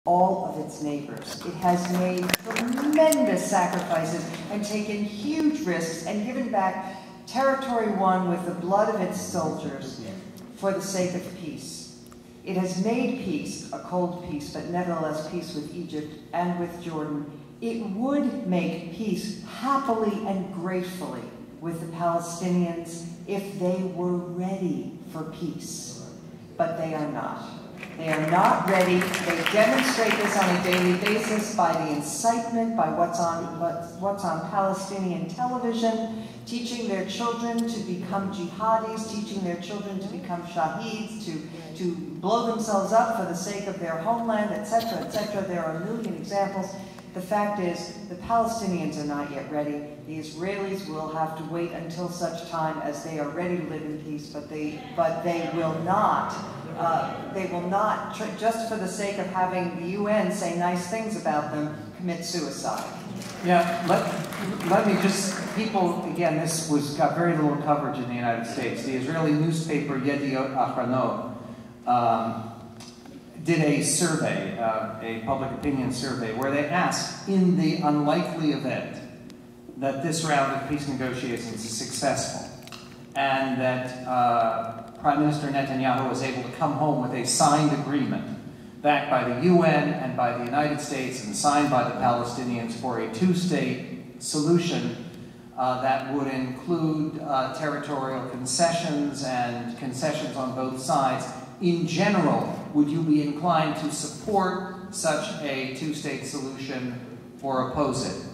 all of its neighbors. It has made tremendous sacrifices and taken huge risks and given back territory won with the blood of its soldiers for the sake of peace. It has made peace, a cold peace, but nevertheless peace with Egypt and with Jordan. It would make peace happily and gratefully with the Palestinians if they were ready for peace. But they are not. They are not ready. They demonstrate this on a daily basis by the incitement, by what's on Palestinian television, teaching their children to become jihadis, teaching their children to become shaheeds, to blow themselves up for the sake of their homeland, etc., etc. There are a million examples. The fact is, the Palestinians are not yet ready. The Israelis will have to wait until such time as they are ready to live in peace, but they will not. They will not, just for the sake of having the UN say nice things about them, commit suicide. Yeah, let me just, people, again, this got very little coverage in the United States. The Israeli newspaper Yediot Ahronot did a survey, a public opinion survey, where they asked, in the unlikely event that this round of peace negotiations is successful, and that Prime Minister Netanyahu was able to come home with a signed agreement backed by the UN and by the United States and signed by the Palestinians for a two-state solution that would include territorial concessions and concessions on both sides. In general, would you be inclined to support such a two-state solution or oppose it?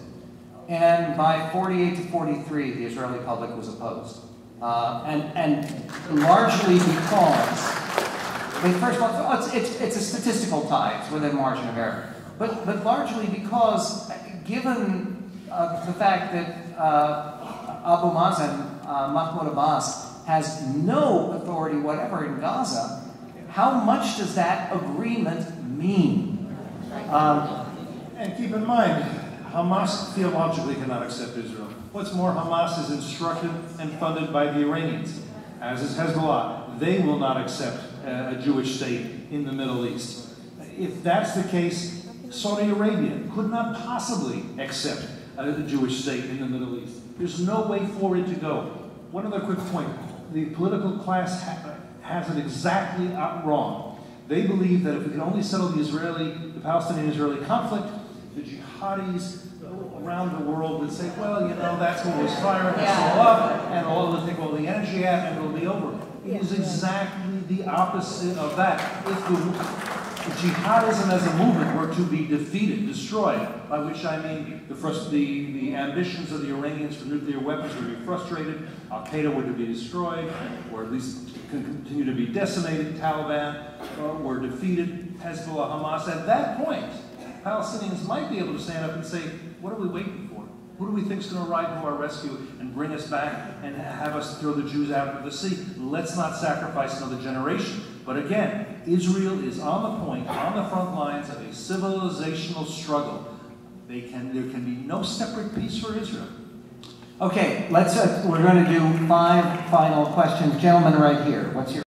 And by 48 to 43, the Israeli public was opposed. And largely because, first of all, it's a statistical tie, it's within margin of error. But largely because, given the fact that Abu Mazen, Mahmoud Abbas, has no authority whatever in Gaza, how much does that agreement mean? And keep in mind, Hamas theologically cannot accept Israel. What's more, Hamas is instructed and funded by the Iranians, as is Hezbollah. They will not accept a Jewish state in the Middle East. If that's the case, Saudi Arabia could not possibly accept a Jewish state in the Middle East. There's no way for it to go. One other quick point. The political class has it exactly wrong. They believe that if we can only settle the Palestinian-Israeli conflict, the jihadis around the world would say, well, you know, that's what was firing us all up, and all of us think, well, the energy at and it'll be over. It is exactly the opposite of that. If jihadism as a movement were to be defeated, destroyed, by which I mean the ambitions of the Iranians for nuclear weapons would be frustrated, Al-Qaeda would be destroyed, or at least continue to be decimated, Taliban were defeated, Hezbollah, Hamas. At that point, Palestinians might be able to stand up and say, what are we waiting for? Who do we think is going to ride to our rescue and bring us back and have us throw the Jews out of the sea? Let's not sacrifice another generation. But again, Israel is on the point, on the front lines of a civilizational struggle. There can be no separate peace for Israel. Okay, we're going to do 5 final questions. Gentlemen right here, what's your